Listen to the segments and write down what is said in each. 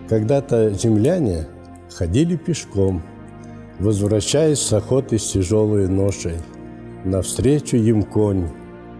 Когда-то земляне ходили пешком, возвращаясь с охоты с тяжелой ношей. Навстречу им конь,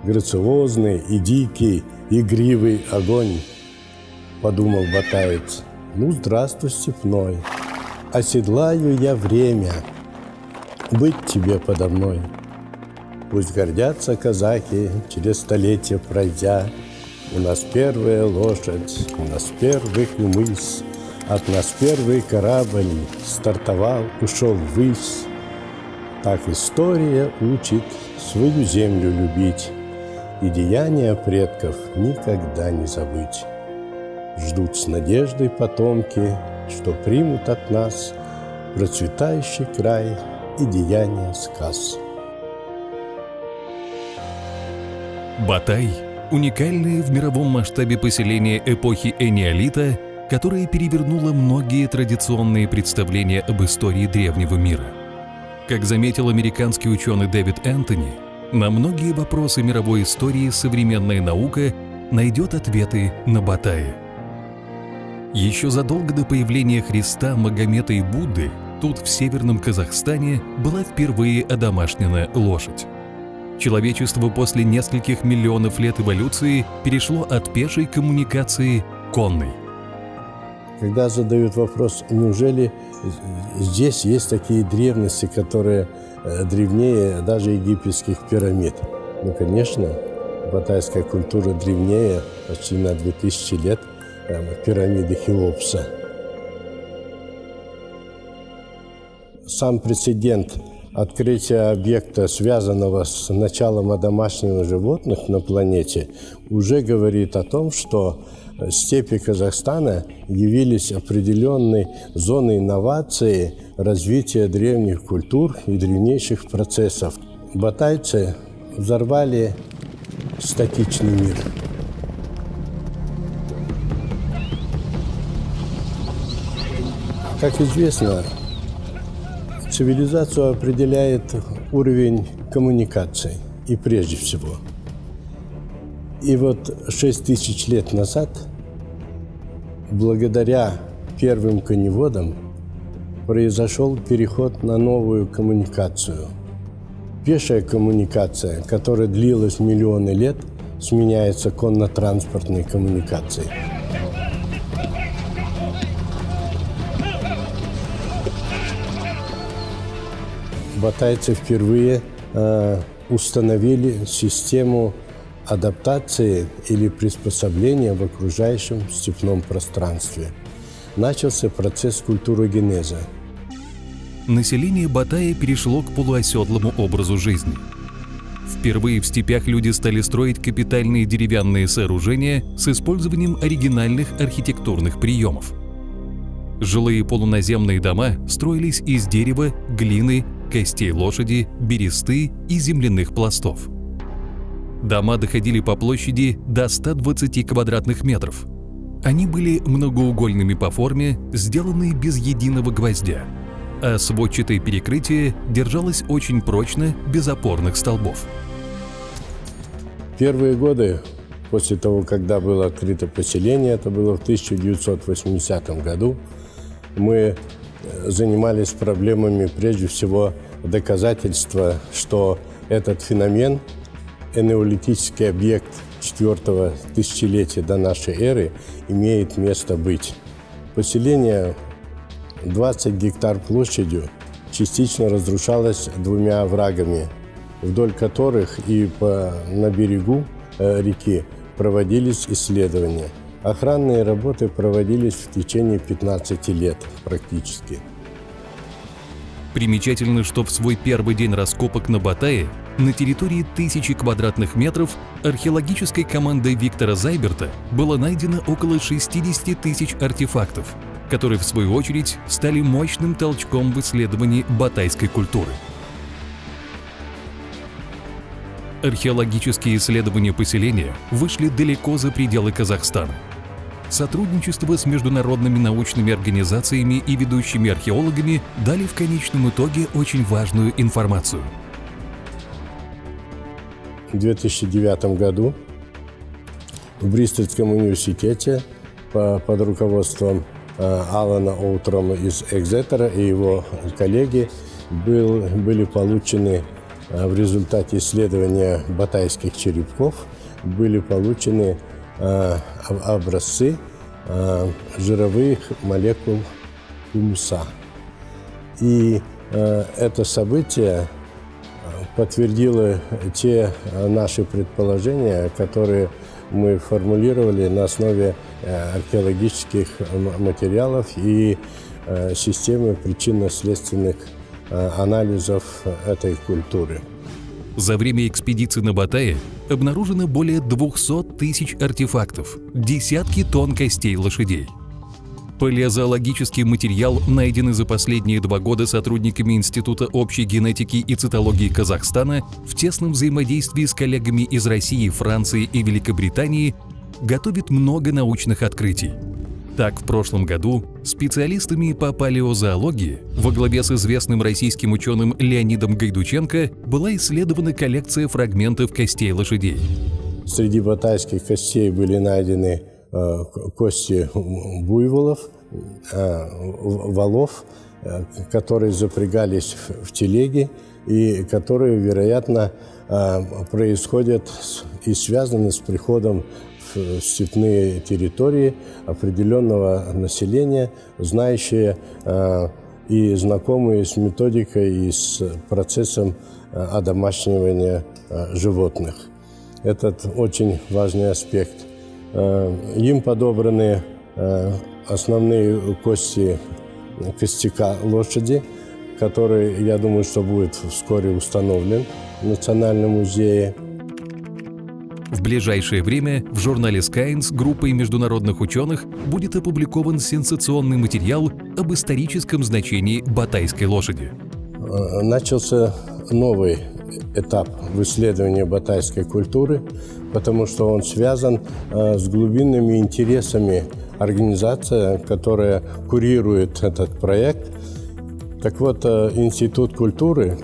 грациозный и дикий, игривый огонь. Подумал батаец: ну, здравствуй, степной, оседлаю я время, быть тебе подо мной. Пусть гордятся казаки, через столетия пройдя, у нас первая лошадь, у нас первый кумыс, от нас первый корабль стартовал, ушел ввысь. Так история учит свою землю любить и деяния предков никогда не забыть. Ждут с надеждой потомки, что примут от нас процветающий край и деяния сказ. Батай – уникальное в мировом масштабе поселение эпохи энеолита, которое перевернуло многие традиционные представления об истории древнего мира. Как заметил американский ученый Дэвид Энтони, на многие вопросы мировой истории современная наука найдет ответы на Батае. Еще задолго до появления Христа, Магомета и Будды тут, в северном Казахстане, была впервые одомашнена лошадь. Человечество после нескольких миллионов лет эволюции перешло от пешей коммуникации к конной. Когда задают вопрос, неужели здесь есть такие древности, которые древнее даже египетских пирамид? Ну, конечно, батайская культура древнее почти на 2000 лет пирамиды Хеопса. Сам прецедент открытия объекта, связанного с началом одомашнивания животных на планете, уже говорит о том, что степи Казахстана явились определенной зоной инновации, развития древних культур и древнейших процессов. Батайцы взорвали статичный мир. Как известно, цивилизацию определяет уровень коммуникации, и прежде всего. И вот 6000 лет назад, благодаря первым коневодам, произошел переход на новую коммуникацию. Пешая коммуникация, которая длилась миллионы лет, сменяется конно-транспортной коммуникацией. Батайцы впервые установили систему адаптации или приспособления в окружающем степном пространстве. Начался процесс культурогенеза. Население Батая перешло к полуоседлому образу жизни. Впервые в степях люди стали строить капитальные деревянные сооружения с использованием оригинальных архитектурных приемов. Жилые полуназемные дома строились из дерева, глины, костей лошади, бересты и земляных пластов. Дома доходили по площади до 120 квадратных метров. Они были многоугольными по форме, сделанные без единого гвоздя, а сводчатое перекрытие держалось очень прочно, без опорных столбов. Первые годы после того, когда было открыто поселение, это было в 1980 году, мы занимались проблемами, прежде всего, доказательства, что этот феномен, энеолитический объект 4-го тысячелетия до нашей эры, имеет место быть. Поселение 20 гектар площадью частично разрушалось 2 оврагами, вдоль которых и на берегу реки проводились исследования. Охранные работы проводились в течение 15 лет практически. Примечательно, что в свой первый день раскопок на Батае на территории 1000 квадратных метров археологической командой Виктора Зайберта было найдено около 60 тысяч артефактов, которые в свою очередь стали мощным толчком в исследовании батайской культуры. Археологические исследования поселения вышли далеко за пределы Казахстана. Сотрудничество с международными научными организациями и ведущими археологами дали в конечном итоге очень важную информацию. В 2009 году в Бристольском университете под руководством Алана Оутрома из Экзетера и его коллеги были получены в результате исследования батайских черепков, были получены образцы жировых молекул хумуса. И это событие подтвердило те наши предположения, которые мы формулировали на основе археологических материалов и системы причинно-следственных анализов этой культуры. За время экспедиции на Батае обнаружено более 200 тысяч артефактов, десятки тонн костей лошадей. Палеозоологический материал, найденный за последние 2 года сотрудниками Института общей генетики и цитологии Казахстана в тесном взаимодействии с коллегами из России, Франции и Великобритании, готовит много научных открытий. Так, в прошлом году специалистами по палеозоологии во главе с известным российским ученым Леонидом Гайдученко была исследована коллекция фрагментов костей лошадей. Среди батайских костей были найдены кости буйволов, валов, которые запрягались в телеги и которые, вероятно, происходят и связаны с приходом в степные территории определенного населения, знающие и знакомые с методикой и с процессом одомашнивания животных. Этот очень важный аспект. Им подобраны основные кости костяка лошади, который, я думаю, что будет вскоре установлен в Национальном музее. В ближайшее время в журнале Science группой международных ученых будет опубликован сенсационный материал об историческом значении батайской лошади. Начался новый этап в исследовании батайской культуры, потому что он связан с глубинными интересами организации, которая курирует этот проект. Так вот, Институт культуры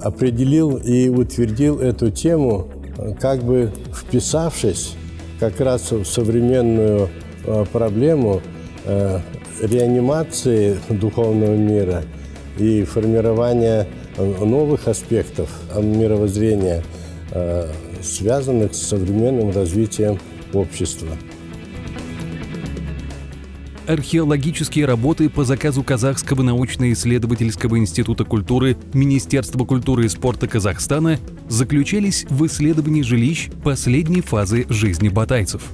определил и утвердил эту тему, как бы вписавшись как раз в современную проблему реанимации духовного мира и формирования новых аспектов мировоззрения, связанных с современным развитием общества. Археологические работы по заказу Казахского научно-исследовательского института культуры Министерства культуры и спорта Казахстана заключались в исследовании жилищ последней фазы жизни батайцев.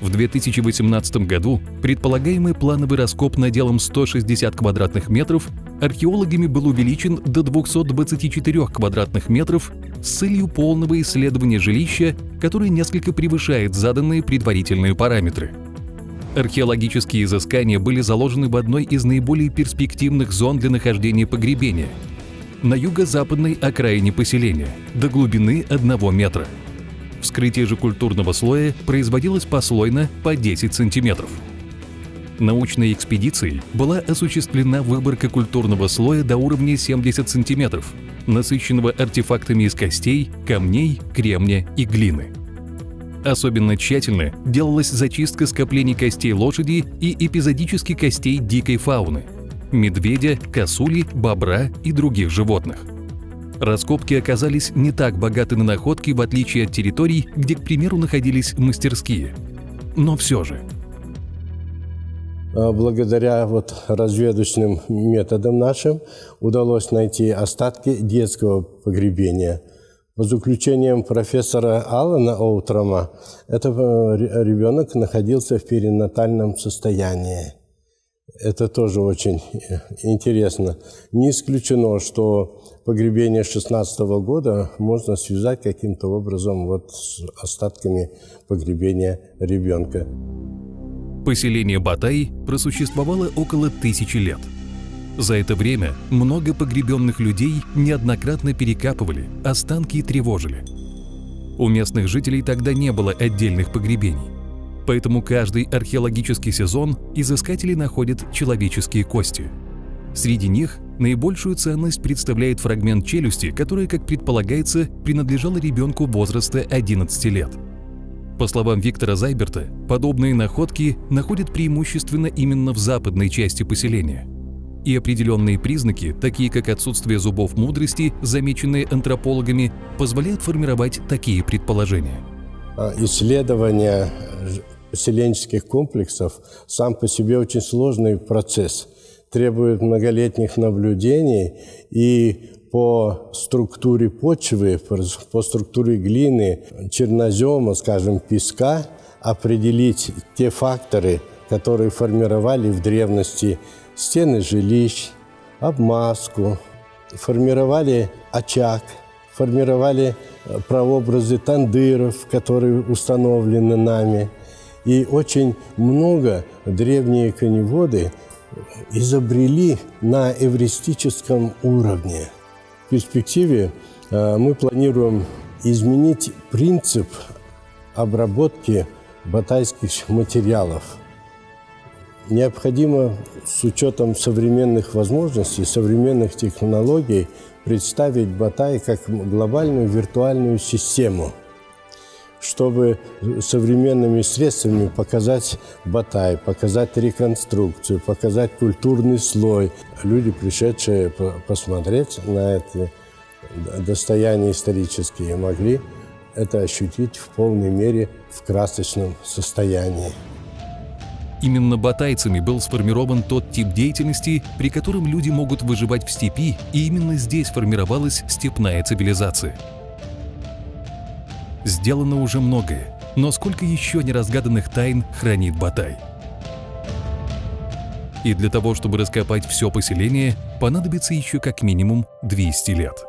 В 2018 году предполагаемый плановый раскоп наделом 160 квадратных метров археологами был увеличен до 224 квадратных метров с целью полного исследования жилища, которое несколько превышает заданные предварительные параметры. Археологические изыскания были заложены в одной из наиболее перспективных зон для нахождения погребения – на юго-западной окраине поселения, до глубины 1 метра. Вскрытие же культурного слоя производилось послойно по 10 сантиметров. Научной экспедицией была осуществлена выборка культурного слоя до уровня 70 сантиметров, насыщенного артефактами из костей, камней, кремня и глины. Особенно тщательно делалась зачистка скоплений костей лошади и эпизодически костей дикой фауны – медведя, косули, бобра и других животных. Раскопки оказались не так богаты на находки, в отличие от территорий, где, к примеру, находились мастерские. Но все же. Благодаря разведочным методам нашим удалось найти остатки детского погребения. По заключениям профессора Алана Оутрома, этот ребенок находился в перинатальном состоянии. Это тоже очень интересно. Не исключено, что погребение 16 года можно связать каким-то образом с остатками погребения ребенка. Поселение Батай просуществовало около 1000 лет. За это время много погребенных людей неоднократно перекапывали, останки тревожили. У местных жителей тогда не было отдельных погребений. Поэтому каждый археологический сезон изыскатели находят человеческие кости. Среди них наибольшую ценность представляет фрагмент челюсти, которая, как предполагается, принадлежала ребенку возраста 11 лет. По словам Виктора Зайберта, подобные находки находят преимущественно именно в западной части поселения. И определенные признаки, такие как отсутствие зубов мудрости, замеченные антропологами, позволяют формировать такие предположения. Исследование поселенческих комплексов сам по себе очень сложный процесс, требует многолетних наблюдений, и по структуре почвы, по структуре глины, чернозема, скажем, песка, определить те факторы, которые формировали в древности стены жилищ, обмазку, формировали очаг, формировали прообразы тандыров, которые установлены нами. И очень много древние коневоды изобрели на эвристическом уровне. В перспективе мы планируем изменить принцип обработки батайских материалов. Необходимо с учетом современных возможностей, современных технологий представить Батай как глобальную виртуальную систему, чтобы современными средствами показать Батай, показать реконструкцию, показать культурный слой. Люди, пришедшие посмотреть на это достояние исторические, могли это ощутить в полной мере в красочном состоянии. Именно батайцами был сформирован тот тип деятельности, при котором люди могут выживать в степи, и именно здесь формировалась степная цивилизация. Сделано уже многое, но сколько еще неразгаданных тайн хранит Батай? И для того, чтобы раскопать все поселение, понадобится еще как минимум 200 лет.